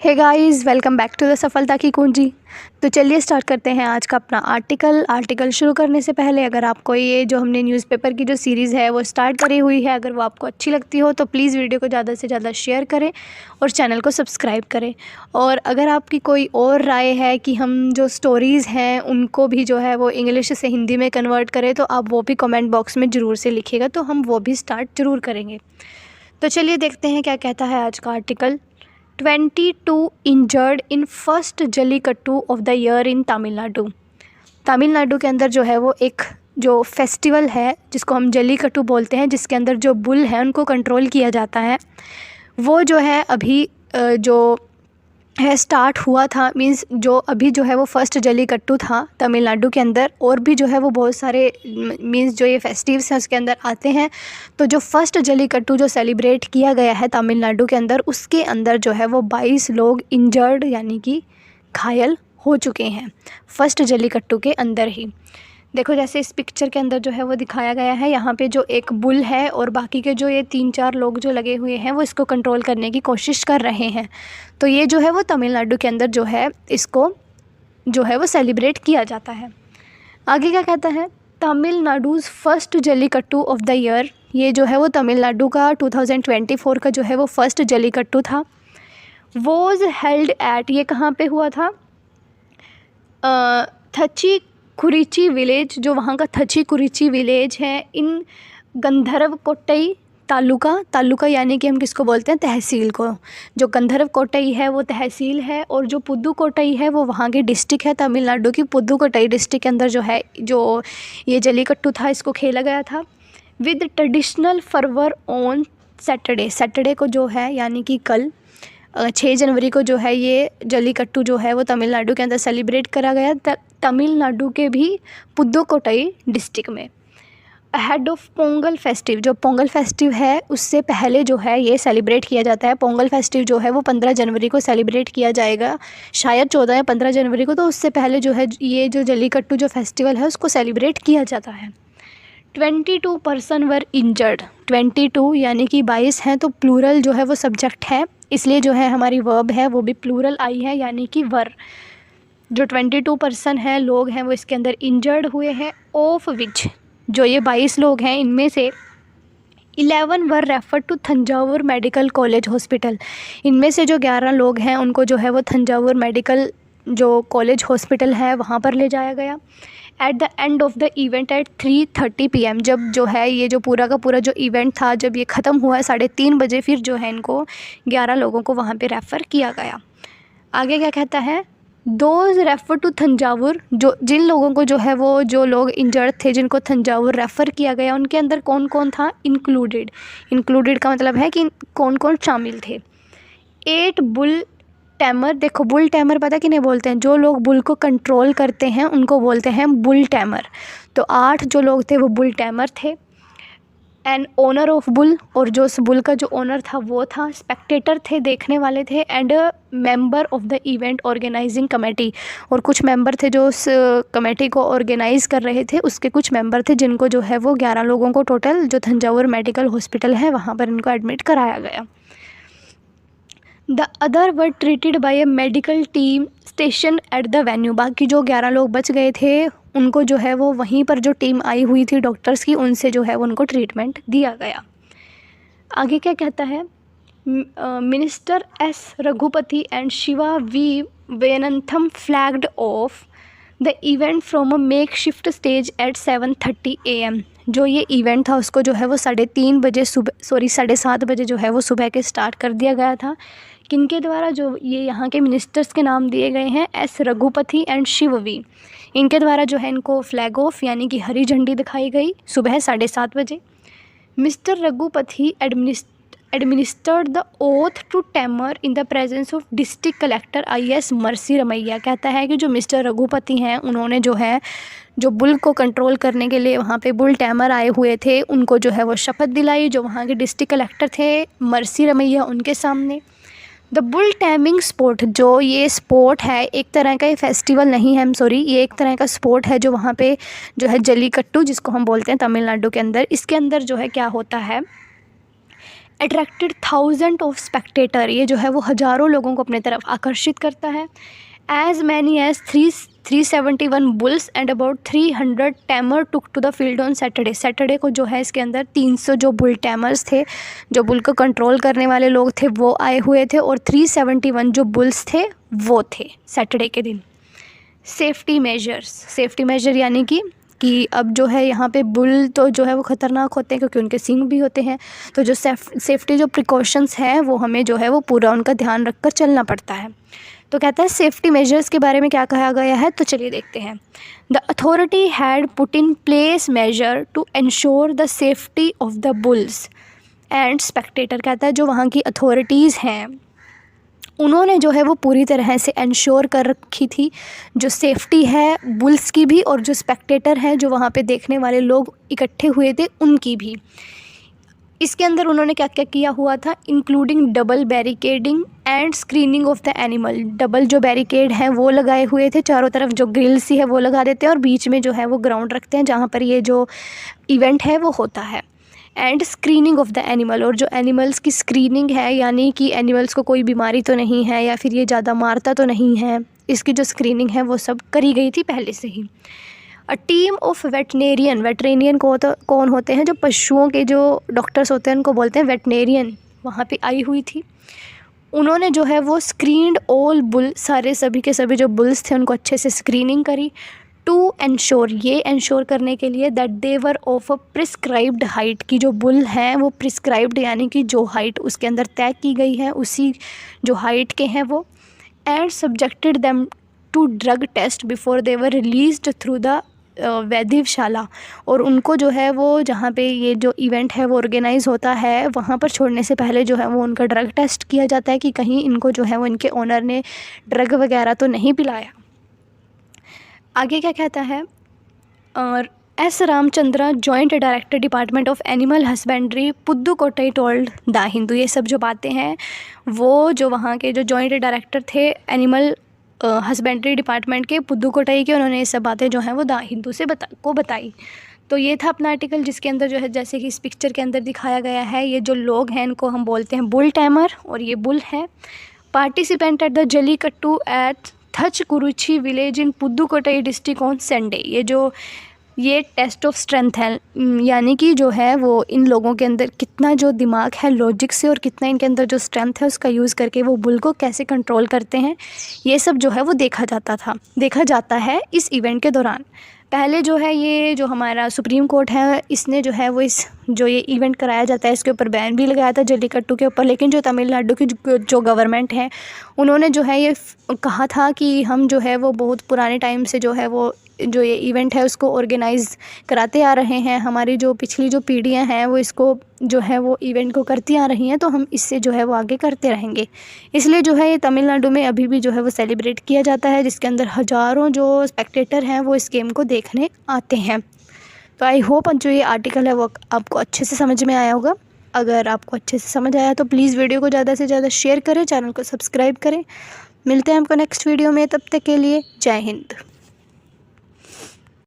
Hey guys, welcome back to the Safalta Ki कुंजी। तो चलिए स्टार्ट करते हैं आज का अपना आर्टिकल शुरू करने से पहले अगर आपको ये जो हमने न्यूज़पेपर की जो सीरीज़ है वो स्टार्ट करी हुई है, अगर वो आपको अच्छी लगती हो तो प्लीज़ वीडियो को ज़्यादा से ज़्यादा शेयर करें और चैनल को सब्सक्राइब करें। और अगर आपकी कोई और राय है कि हम जो स्टोरीज़ हैं उनको भी जो है वो इंग्लिश से हिंदी में कन्वर्ट करें तो आप वो भी कमेंट बॉक्स में ज़रूर से लिखिएगा, तो हम वो भी स्टार्ट ज़रूर करेंगे। तो चलिए देखते हैं क्या कहता है आज का article. 22 injured in first jallikattu of the year in Tamil Nadu. Tamil Nadu के अंदर जो है वो एक जो फेस्टिवल है जिसको हम जल्लीकट्टू बोलते हैं, जिसके अंदर जो बुल हैं उनको कंट्रोल किया जाता है, वो जो है अभी जो है स्टार्ट हुआ था। मींस जो अभी जो है वो फर्स्ट जल्लीकट्टू था तमिलनाडु के अंदर, और भी जो है वो बहुत सारे मींस जो ये फेस्टिव्स हैं उसके अंदर आते हैं। तो जो फर्स्ट जल्लीकट्टू जो सेलिब्रेट किया गया है तमिलनाडु के अंदर, उसके अंदर जो है वो 22 लोग इंजर्ड यानी कि घायल हो चुके हैं फर्स्ट जल्लीकट्टू के अंदर ही। देखो जैसे इस पिक्चर के अंदर जो है वो दिखाया गया है, यहाँ पे जो एक बुल है और बाकी के जो ये 3-4 लोग जो लगे हुए हैं वो इसको कंट्रोल करने की कोशिश कर रहे हैं। तो ये जो है वो तमिलनाडु के अंदर जो है इसको जो है वो सेलिब्रेट किया जाता है। आगे क्या कहता है, Tamil Nadu's first jallikattu of the year. ये जो है वो तमिलनाडु का 2024 का जो है वो फर्स्ट जल्लीकट्टू था। वॉज हेल्ड एट, ये कहाँ पे हुआ था, थची कुरिची विलेज, जो वहाँ का थची कुरिची विलेज है, इन गंधर्व कोट्टई तालुका यानी कि हम किसको बोलते हैं, तहसील को। जो गंधर्व कोट्टई है वो तहसील है, और जो पुदुकोट्टई है वो वहाँ की डिस्ट्रिक्ट है तमिलनाडु की। पुदुकोट्टई डिस्ट्रिक्ट के अंदर जो है जो ये जल्लीकट्टू था इसको खेला गया था विद ट्रेडिशनल फरवर ऑन सैटरडे को जो है यानी कि कल 6 जनवरी को जो है ये जल्लीकट्टू जो है वो तमिलनाडु के अंदर सेलिब्रेट करा गया, तमिलनाडु के भी पुदुकोट्टई डिस्ट्रिक्ट में। हेड ऑफ पोंगल फेस्टिव, जो पोंगल फेस्टिव है उससे पहले जो है ये सेलिब्रेट किया जाता है। पोंगल फेस्टिव जो है वो 15 जनवरी को सेलिब्रेट किया जाएगा, शायद 14 या 15 जनवरी को। तो उससे पहले जो है ये जो जल्लीकट्टू जो फेस्टिवल है उसको सेलिब्रेट किया जाता है। 22 पर्सन वर इंजर्ड, 22 यानी कि 22 हैं, तो प्लूरल जो है वो सब्जेक्ट है, इसलिए जो है हमारी वर्ब है वो भी प्लूरल आई है यानी कि वर। जो 22 पर्सन हैं लोग हैं वो इसके अंदर इंजर्ड हुए हैं। ऑफ विच, जो ये 22 लोग हैं इनमें से 11 were refer to Thanjavur medical college hospital. इनमें से जो 11 लोग हैं उनको जो है वो तंजावुर मेडिकल जो कॉलेज हॉस्पिटल है वहाँ पर ले जाया गया। At the end of the event at 3:30 PM, जब जो है ये जो पूरा का पूरा जो इवेंट था जब ये ख़त्म हुआ है 3:30 बजे, फिर जो है इनको 11 लोगों को वहाँ पे रेफ़र किया गया। आगे क्या कहता है, दोज रेफ़र टू तंजावुर, जो जिन लोगों को जो है वो जो लोग इंजर्ड थे जिनको तंजावुर रेफ़र किया गया उनके अंदर कौन कौन था, इंक्लूडेड का मतलब है कि कौन कौन शामिल थे। 8 बुल टैमर, देखो बुल टैमर पता कि नहीं बोलते हैं, जो लोग बुल को कंट्रोल करते हैं उनको बोलते हैं बुल टैमर। तो 8 जो लोग थे वो बुल टैमर थे। एंड ओनर ऑफ बुल, और जो उस बुल का जो ओनर था वो था। स्पेक्टेटर थे, देखने वाले थे। And member of the event organising committee, और कुछ मेंबर थे जो उस कमेटी को ऑर्गेनाइज़ कर रहे थे, उसके कुछ मेंबर थे जिनको जो है वो 11 लोगों को टोटल जो तंजावुर मेडिकल हॉस्पिटल है वहाँ पर इनको एडमिट कराया गया। The other were treated by A medical team station at the venue, बाकी जो 11 लोग बच गए थे उनको जो है वो वहीं पर जो टीम आई हुई थी डॉक्टर्स की उनसे जो है वो उनको ट्रीटमेंट दिया गया। आगे क्या कहता है, minister S Raghupathi and Siva V Venantham flagged off the event from a makeshift stage at 7:30 AM। जो ये इवेंट था उसको जो है वो 3:30 बजे सुबह 7:30 बजे जो है वो सुबह के स्टार्ट कर दिया गया था। किनके द्वारा, जो ये यहाँ के मिनिस्टर्स के नाम दिए गए हैं, एस रघुपति एंड शिववी, इनके द्वारा जो है इनको फ्लैग ऑफ यानी कि हरी झंडी दिखाई गई सुबह 7:30 बजे। Mister Raghupati administered the oath to tamer in the presence of district collector IS Mercy Ramaiah. कहता है कि जो मिस्टर रघुपति हैं उन्होंने जो है जो बुल को कंट्रोल करने के लिए वहाँ पे बुल टैमर आए हुए थे उनको जो है वो शपथ दिलाई, जो वहाँ के डिस्ट्रिक्ट कलेक्टर थे मर्सी रमैया उनके सामने। द बुल टैमिंग स्पोर्ट, जो ये स्पोर्ट है एक तरह का, ये फेस्टिवल नहीं है, ये एक तरह का स्पोर्ट है जो वहाँ पे जो है जल्लीकट्टू जिसको हम बोलते हैं तमिलनाडु के अंदर, इसके अंदर जो है क्या होता है, अट्रैक्टेड थाउजेंड ऑफ स्पेक्टेटर, ये जो है वो हज़ारों लोगों को अपने तरफ आकर्षित करता है। As many as 371 bulls and about 300 tamer took to the field on Saturday. Saturday को जो है इसके अंदर 300 जो बुल टैमर्स थे, जो बुल को कंट्रोल करने वाले लोग थे, वो आए हुए थे, और 371 जो बुल्स थे वो थे सैटरडे के दिन। सेफ्टी मेजर यानी कि अब जो है यहाँ पे बुल तो जो है वो ख़तरनाक होते हैं क्योंकि उनके सींग भी होते हैं, तो जो सेफ्टी जो प्रिकॉशंस हैं वो हमें जो है वो पूरा उनका ध्यान रखकर चलना पड़ता है। तो कहता है सेफ्टी मेजर्स के बारे में क्या कहा गया है, तो चलिए देखते हैं। The authority had put in place measure to ensure the safety of the bulls and spectator. कहता है जो वहाँ की अथॉरिटीज़ हैं उन्होंने जो है वो पूरी तरह से इंश्योर कर रखी थी जो सेफ्टी है बुल्स की भी, और जो स्पेक्टेटर हैं जो वहाँ पे देखने वाले लोग इकट्ठे हुए थे उनकी भी। इसके अंदर उन्होंने क्या क्या किया हुआ था, including double barricading and screening of the animal. Double जो बैरिकेड हैं वो लगाए हुए थे, चारों तरफ जो ग्रिल सी है वो लगा देते हैं, और बीच में जो है वो ग्राउंड रखते हैं जहाँ पर ये जो इवेंट है वो होता है। And screening of the animal, और जो एनिमल्स की स्क्रीनिंग है यानी कि एनिमल्स को कोई बीमारी तो नहीं है या फिर ये ज़्यादा मारता तो नहीं है, इसकी जो स्क्रीनिंग है वो सब करी गई थी पहले से ही। अ टीम ऑफ वेटरेनियन को तो कौन होते हैं, जो पशुओं के जो डॉक्टर्स होते हैं उनको बोलते हैं वेटनेरियन, वहाँ पे आई हुई थी। उन्होंने जो है वो स्क्रीन्ड ऑल बुल, सारे सभी के सभी जो बुल्स थे उनको अच्छे से स्क्रीनिंग करी। टू एंश्योर, ये एंश्योर करने के लिए that they were of a prescribed height, की जो बुल हैं वो प्रिस्क्राइब्ड यानी कि जो हाइट उसके अंदर तय की गई है उसी जो हाइट के हैं वो। And subjected them to drug test before they were released through the Vadivasal, और उनको जो है वो जहाँ पे ये जो इवेंट है वो ऑर्गेनाइज़ होता है वहाँ पर छोड़ने से पहले जो है वो उनका ड्रग टेस्ट किया जाता है कि कहीं इनको जो है वो इनके ओनर ने ड्रग वगैरह तो नहीं पिलाया। आगे क्या कहता है, और S Ramchandra joint director department of animal husbandry Pudukkottai told the Hindu. ये सब जो बातें हैं वो जो वहाँ के जो जॉइंट डायरेक्टर थे एनिमल हस्बेंड्री डिपार्टमेंट के पुदुकोट्टई के, उन्होंने ये सब बातें जो हैं वो द हिंदू से बताई। तो ये था अपना आर्टिकल जिसके अंदर जो है जैसे कि इस पिक्चर के अंदर दिखाया गया है, ये जो लोग हैं इनको हम बोलते हैं बुल टैमर, और ये बुल है। Participant at the jallikattu at Thachankurichi village in Pudukkottai district on Sunday. ये टेस्ट ऑफ स्ट्रेंथ है, यानी कि जो है वो इन लोगों के अंदर कितना जो दिमाग है लॉजिक से, और कितना इनके अंदर जो स्ट्रेंथ है उसका यूज़ करके वो बुल को कैसे कंट्रोल करते हैं, ये सब जो है वो देखा जाता है इस इवेंट के दौरान। पहले जो है ये जो हमारा सुप्रीम कोर्ट है इसने जो है वो इस जो ये इवेंट कराया जाता है इसके ऊपर बैन भी लगाया था जल्लीकट्टू के ऊपर, लेकिन जो तमिलनाडु की जो गवर्नमेंट है उन्होंने जो है ये कहा था कि हम जो है वो बहुत पुराने टाइम से जो है वो जो ये इवेंट है उसको ऑर्गेनाइज़ कराते आ रहे हैं, हमारी जो पिछली जो पीढ़ियां हैं वो इसको जो है वो इवेंट को करती आ रही हैं, तो हम इससे जो है वो आगे करते रहेंगे। इसलिए जो है ये तमिलनाडु में अभी भी जो है वो सेलिब्रेट किया जाता है, जिसके अंदर हज़ारों जो स्पेक्टेटर हैं वो इस गेम को देखने आते हैं। तो आई होप जो ये आर्टिकल है वो आपको अच्छे से समझ में आया होगा। अगर आपको अच्छे से समझ आया तो प्लीज़ वीडियो को ज़्यादा से ज़्यादा शेयर करें, चैनल को सब्सक्राइब करें। मिलते हैं आपको नेक्स्ट वीडियो में, तब तक के लिए जय हिंद।